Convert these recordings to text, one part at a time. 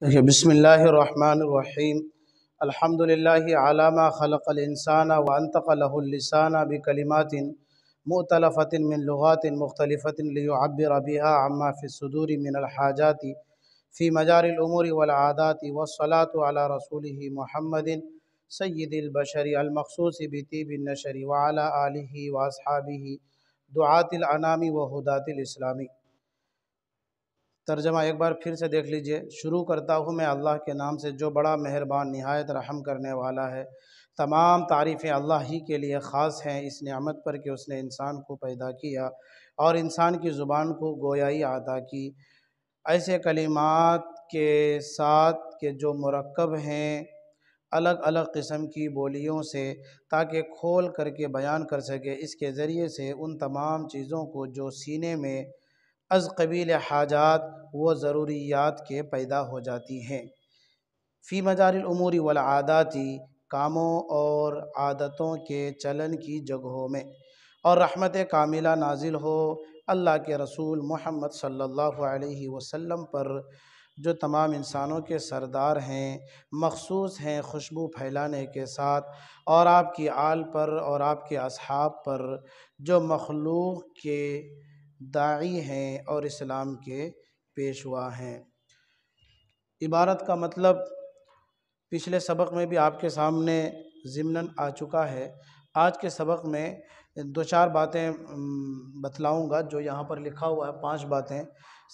دیکھیے بسم اللہ الرحمن الرحیم الحمدللہ علی ما خلق الانسان وانطق له اللسان بکلمات مؤتلفۃ من لغات مختلفۃ لیعبر بها عما فی الصدور من الحاجات فی مجاری الامور والعادات والصلاة علی رسولہ محمد سید البشر المخصوص بطیب النشر وعلی آلہ واصحابہ دعاة الانام وہداة الاسلام۔ ترجمہ ایک بار پھر سے دیکھ لیجئے۔ شروع کرتا ہوں میں اللہ کے نام سے جو بڑا مہربان نہایت رحم کرنے والا ہے۔ تمام تعریفیں اللہ ہی کے لیے خاص ہیں اس نعمت پر کہ اس نے انسان کو پیدا کیا اور انسان کی زبان کو گویائی عطا کی ایسے کلمات کے ساتھ کہ جو مرکب ہیں الگ الگ قسم کی بولیوں سے، تاکہ کھول کر کے بیان کر سکے اس کے ذریعے سے ان تمام چیزوں کو جو سینے میں از قبیل حاجات و ضروریات کے پیدا ہو جاتی ہیں۔ فی مجاری الامور والعادات، کاموں اور عادتوں کے چلن کی جگہوں میں، اور رحمت کاملہ نازل ہو اللہ کے رسول محمد صلی اللہ علیہ وسلم پر جو تمام انسانوں کے سردار ہیں، مخصوص ہیں خوشبو پھیلانے کے ساتھ، اور آپ کی آل پر اور آپ کے اصحاب پر جو مخلوق کے داعی ہیں اور اسلام کے پیشوا ہیں۔ عبارت کا مطلب پچھلے سبق میں بھی آپ کے سامنے ضمناً آ چکا ہے۔ آج کے سبق میں دو چار باتیں بتلاؤں گا جو یہاں پر لکھا ہوا ہے، 5 باتیں۔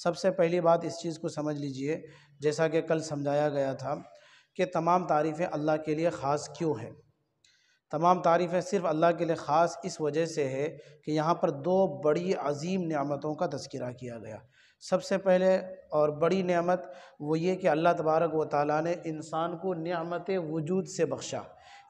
سب سے پہلی بات اس چیز کو سمجھ لیجئے، جیسا کہ کل سمجھایا گیا تھا کہ تمام تعریفیں اللہ کے لیے خاص کیوں ہیں۔ تمام تعریفیں صرف اللہ کے لیے خاص اس وجہ سے ہے کہ یہاں پر 2 بڑی عظیم نعمتوں کا تذکرہ کیا گیا۔ سب سے پہلے اور بڑی نعمت وہ یہ کہ اللہ تبارک و تعالیٰ نے انسان کو نعمت وجود سے بخشا،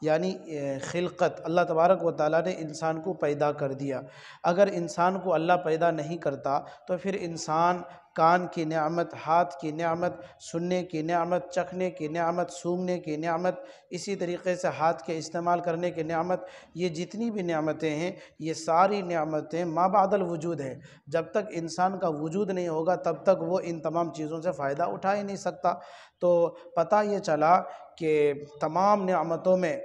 یعنی خلقت۔ اللہ تبارک و تعالیٰ نے انسان کو پیدا کر دیا۔ اگر انسان کو اللہ پیدا نہیں کرتا تو پھر انسان کان کی نعمت، ہاتھ کی نعمت، سننے کی نعمت، چکھنے کی نعمت، سونگھنے کی نعمت، اسی طریقے سے ہاتھ کے استعمال کرنے کی نعمت، یہ جتنی بھی نعمتیں ہیں یہ ساری نعمتیں ما بعد الوجود ہیں۔ جب تک انسان کا وجود نہیں ہوگا تب تک وہ ان تمام چیزوں سے فائدہ اٹھا ہی نہیں سکتا۔ تو پتہ یہ چلا کہ تمام نعمتوں میں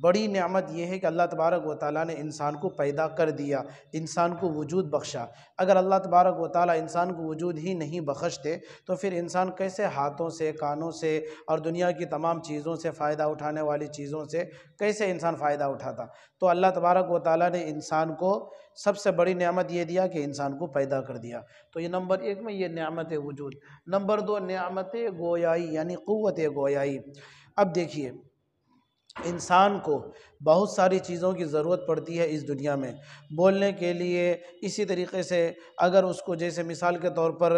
بڑی نعمت یہ ہے کہ اللہ تبارک و تعالیٰ نے انسان کو پیدا کر دیا، انسان کو وجود بخشا۔ اگر اللہ تبارک و تعالیٰ انسان کو وجود ہی نہیں بخشتے تو پھر انسان کیسے ہاتھوں سے، کانوں سے اور دنیا کی تمام چیزوں سے، فائدہ اٹھانے والی چیزوں سے کیسے انسان فائدہ اٹھاتا؟ تو اللہ تبارک و تعالیٰ نے انسان کو سب سے بڑی نعمت یہ دیا کہ انسان کو پیدا کر دیا۔ تو یہ نمبر 1 میں یہ نعمت وجود۔ نمبر 2 نعمت گویائی، یعنی قوت گویائی۔ اب دیکھیے، انسان کو بہت ساری چیزوں کی ضرورت پڑتی ہے اس دنیا میں بولنے کے لیے۔ اسی طریقے سے اگر اس کو، جیسے مثال کے طور پر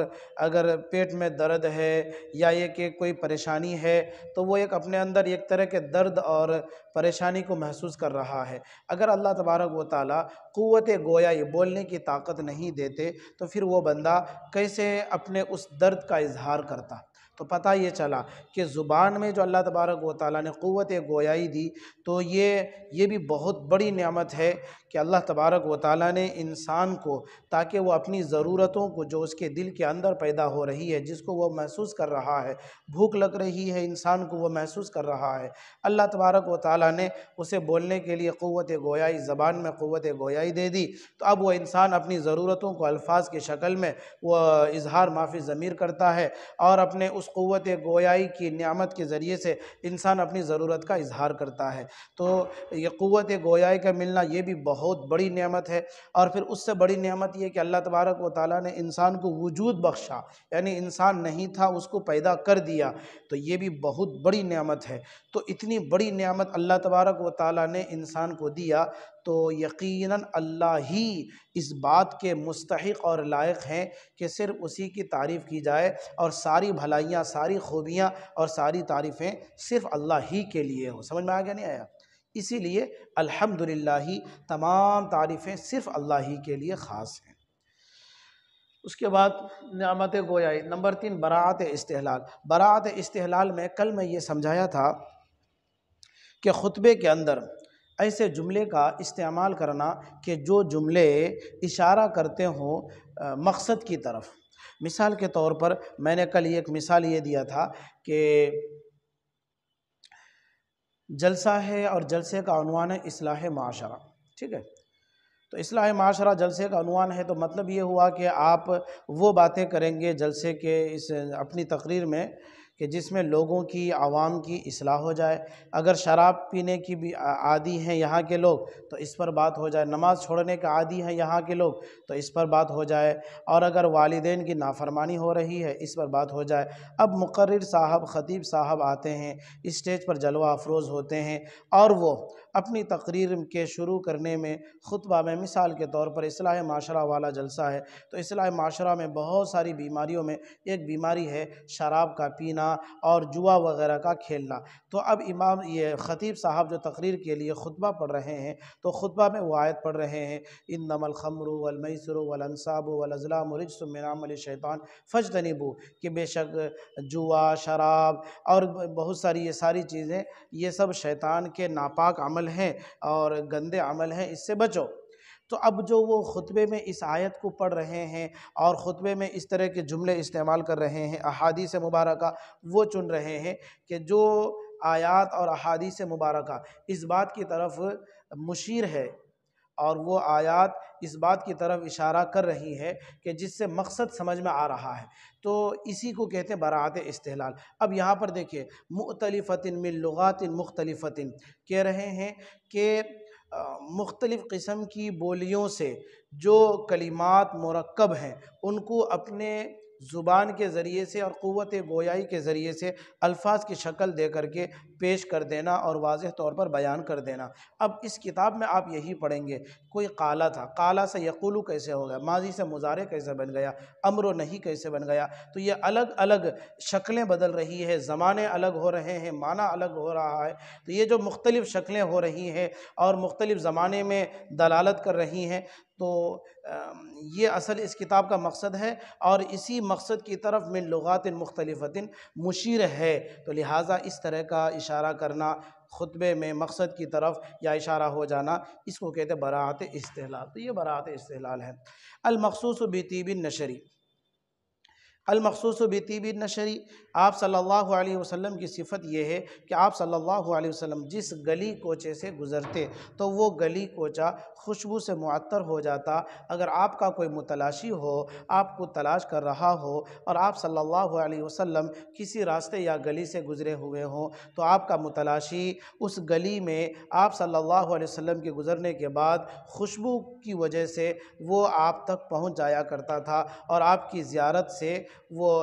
اگر پیٹ میں درد ہے یا یہ کہ کوئی پریشانی ہے تو وہ ایک اپنے اندر ایک طرح کے درد اور پریشانی کو محسوس کر رہا ہے۔ اگر اللہ تبارک و تعالیٰ قوت گویائی، بولنے کی طاقت نہیں دیتے تو پھر وہ بندہ کیسے اپنے اس درد کا اظہار کرتا؟ تو پتہ یہ چلا کہ زبان میں جو اللہ تبارک و تعالیٰ نے قوت گویائی دی تو یہ بھی بہت بڑی نعمت ہے کہ اللہ تبارک و تعالیٰ نے انسان کو، تاکہ وہ اپنی ضرورتوں کو جو اس کے دل کے اندر پیدا ہو رہی ہے، جس کو وہ محسوس کر رہا ہے، بھوک لگ رہی ہے انسان کو، وہ محسوس کر رہا ہے، اللہ تبارک و تعالیٰ نے اسے بولنے کے لیے قوت گویائی، زبان میں قوت گویائی دے دی۔ تو اب وہ انسان اپنی ضرورتوں کو الفاظ کی شکل میں وہ اظہار مافی ضمیر کرتا ہے، اور اپنے اس قوت گویائی کی نعمت کے ذریعے سے انسان اپنی ضرورت کا اظہار کرتا ہے۔ تو یہ قوت گویائی کا ملنا یہ بھی بہت بڑی نعمت ہے۔ اور پھر اس سے بڑی نعمت یہ کہ اللہ تبارک و تعالیٰ نے انسان کو وجود بخشا، یعنی انسان نہیں تھا اس کو پیدا کر دیا، تو یہ بھی بہت بڑی نعمت ہے۔ تو اتنی بڑی نعمت اللہ تبارک و تعالیٰ نے انسان کو دیا تو یقیناً اللہ ہی اس بات کے مستحق اور لائق ہیں کہ صرف اسی کی تعریف کی جائے، اور ساری بھلائیاں، ساری خوبیاں اور ساری تعریفیں صرف اللہ ہی کے لیے ہوں۔ سمجھ میں آ گیا نہیں آیا؟ اسی لیے الحمدللہ تمام تعریفیں صرف اللہ ہی کے لیے خاص ہیں۔ اس کے بعد نعمت گویائی۔ نمبر 3 براعت استحلال۔ براعت استحلال میں کل میں یہ سمجھایا تھا کہ خطبے کے اندر ایسے جملے کا استعمال کرنا کہ جو جملے اشارہ کرتے ہوں مقصد کی طرف، مثال کے طور پر میں نے کل ایک مثال یہ دیا تھا کہ جلسہ ہے اور جلسے کا عنوان ہے اصلاح معاشرہ، ٹھیک ہے؟ تو اصلاح معاشرہ جلسے کا عنوان ہے، تو مطلب یہ ہوا کہ آپ وہ باتیں کریں گے جلسے کے اس اپنی تقریر میں کہ جس میں لوگوں کی، عوام کی اصلاح ہو جائے۔ اگر شراب پینے کی بھی عادی ہیں یہاں کے لوگ تو اس پر بات ہو جائے، نماز چھوڑنے کا عادی ہیں یہاں کے لوگ تو اس پر بات ہو جائے، اور اگر والدین کی نافرمانی ہو رہی ہے اس پر بات ہو جائے۔ اب مقرر صاحب، خطیب صاحب آتے ہیں، اسٹیج پر جلوہ افروز ہوتے ہیں، اور وہ اپنی تقریر کے شروع کرنے میں خطبہ میں مثال کے طور پر اصلاح معاشرہ والا جلسہ ہے، تو اصلاح معاشرہ میں بہت ساری بیماریوں میں ایک بیماری ہے شراب کا پینا اور جوا وغیرہ کا کھیلنا۔ تو اب امام یہ خطیب صاحب جو تقریر کے لیے خطبہ پڑھ رہے ہیں تو خطبہ میں وہ آیت پڑھ رہے ہیں انما الخمر والمیسر والانصاب والازلام رجس من عمل الشیطان فاجتنبوہ، کہ بے شک جوا، شراب اور بہت ساری یہ ساری چیزیں یہ سب شیطان کے ناپاک عمل ہیں اور گندے عمل ہیں، اس سے بچو۔ تو اب جو وہ خطبے میں اس آیت کو پڑھ رہے ہیں اور خطبے میں اس طرح کے جملے استعمال کر رہے ہیں، احادیث مبارکہ وہ چن رہے ہیں کہ جو آیات اور احادیث مبارکہ اس بات کی طرف مشیر ہے اور وہ آیات اس بات کی طرف اشارہ کر رہی ہے کہ جس سے مقصد سمجھ میں آ رہا ہے، تو اسی کو کہتے ہیں براعت استحلال۔ اب یہاں پر دیکھیے مختلفۃ من لغات مختلفۃ، کہہ رہے ہیں کہ مختلف قسم کی بولیوں سے جو کلمات مرکب ہیں ان کو اپنے زبان کے ذریعے سے اور قوت گویائی کے ذریعے سے الفاظ کی شکل دے کر کے پیش کر دینا اور واضح طور پر بیان کر دینا۔ اب اس کتاب میں آپ یہی پڑھیں گے، کوئی قالا تھا، قالا سے یقولو کیسے ہو گیا، ماضی سے مضارع کیسے بن گیا، امر و نہی کیسے بن گیا، تو یہ الگ الگ شکلیں بدل رہی ہے، زمانے الگ ہو رہے ہیں، معنی الگ ہو رہا ہے، تو یہ جو مختلف شکلیں ہو رہی ہیں اور مختلف زمانے میں دلالت کر رہی ہیں، تو یہ اصل اس کتاب کا مقصد ہے اور اسی مقصد کی طرف من لغات مختلفۃ مشیر ہے۔ تو لہٰذا اس طرح کا اشارہ کرنا خطبے میں مقصد کی طرف یا اشارہ ہو جانا، اس کو کہتے ہیں براعت استحلال۔ تو یہ براعت استحلال ہے۔ المخصوص بطیب النشری، المخصوص بطیب النشری، آپ صلی اللہ علیہ وسلم کی صفت یہ ہے کہ آپ صلی اللہ علیہ وسلم جس گلی کوچے سے گزرتے تو وہ گلی کوچہ خوشبو سے معطر ہو جاتا۔ اگر آپ کا کوئی متلاشی ہو، آپ کو تلاش کر رہا ہو اور آپ صلی اللہ علیہ وسلم کسی راستے یا گلی سے گزرے ہوئے ہوں تو آپ کا متلاشی اس گلی میں آپ صلی اللہ علیہ وسلم کے گزرنے کے بعد خوشبو کی وجہ سے وہ آپ تک پہنچ جایا کرتا تھا اور آپ کی زیارت سے وہ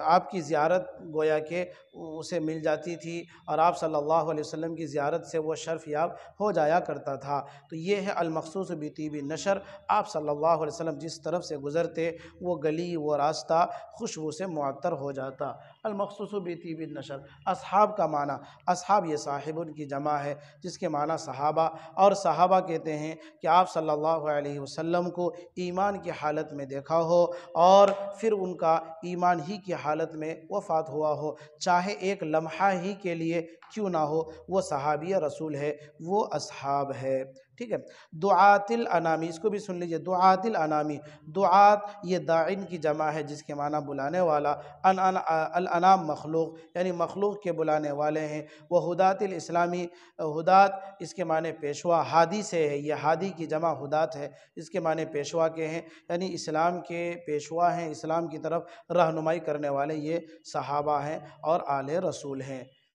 آپ کی زیارت گویا کہ اسے مل جاتی تھی اور آپ صلی اللہ علیہ وسلم کی زیارت سے وہ شرف یاب ہو جایا کرتا تھا۔ تو یہ ہے المخصوص بطیب النشر، آپ صلی اللہ علیہ وسلم جس طرف سے گزرتے وہ گلی، وہ راستہ خوشبو سے معطر ہو جاتا۔ المخصوص بطیب النشر، اصحاب کا معنی، اصحاب یہ صاحبن کی جمع ہے جس کے معنی صحابہ، اور صحابہ کہتے ہیں کہ آپ صلی اللہ علیہ وسلم کو ایمان کی حالت میں دیکھا ہو اور پھر ان کا ایمان ہی کی حالت میں وفات ہوا ہو، چاہے ایک لمحہ ہی کے لیے کیوں نہ ہو، وہ صحابی رسول ہے، وہ اصحاب ہے، ٹھیک ہے۔ دعات الانامی، اس کو بھی سن لیجئے، دعات الانامی، دعات یہ داعن کی جمع ہے جس کے معنی بلانے والا، الانام مخلوق یعنی مخلوق کے بلانے والے ہیں، وہ ہدات الاسلامی، ہدات اس کے معنی پیشوا، ہادی سے ہے، یہ ہادی کی جمع ہدات ہے، اس کے معنی پیشوا کے ہیں، یعنی اسلام کے پیشوا ہیں، اسلام کی طرف رہنمائی کرنے والے یہ صحابہ ہیں اور آل رسول ہیں۔